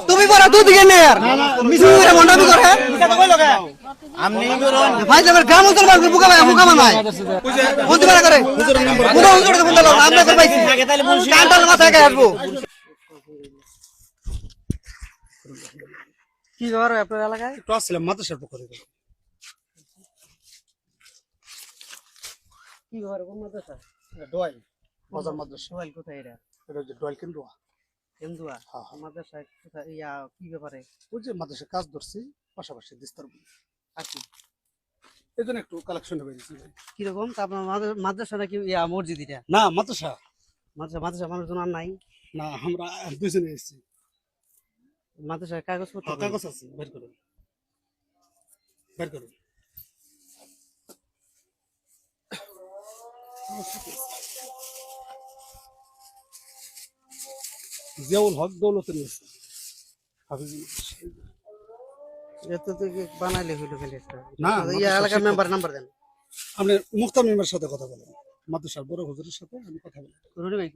তুমি বড় দুদিকে নে यार মিশু করে মন্ডামি করে আমনি করুন ভাই যাবেন গ্রাম অঞ্চল বাড়বে বুকা বানায় বলতে পারে করে হুজুরের নাম্বার হুজুরের ফোন দাও আমরা করে পাইছি কান্টাল মাথায় গায় আসবো কি ব্যাপার আপনার এলাকায় একটু আসছিলাম মাদ্রাসার পক্ষ থেকে। কি ব্যাপার কোন মাদ্রাসা ডোয়াইল বাজার মাদ্রাসা। সোহেল কোথায় এটা এটা হচ্ছে ডোয়াইল কেন্দ্র। কেন্দুয়া মাদ্রাসা কোথায় ইয়া কি ব্যাপারে ওই যে মাদ্রাসা কাজ ধরছি পাশাপাশি দিস্তার আর কি এই জন্য একটু কালেকশন হয়ে গেছে। কিরকম তা আপনার মাদ্রাসা নাকি ইয়া মসজিদ এটা না মাদ্রাসা মাদ্রাসা মানুষজন আর নাই না, আমরা দুজনে এসেছি। মাদ্রাসার কাগজপত্র কাগজ আছে, বের করুন বের করুন। জিয়াউল হক দৌলতের নিয়েছে এত থেকে বানাইলে হইলো খালি একটা না, ইয়া এলাকার মেম্বার নাম্বার দেন আপনি মুখতার মেম্বারের সাথে কথা বলেন, মাদ্রাসার বড় হুজুরের সাথে আমি কথা বলি। রুনি ভাই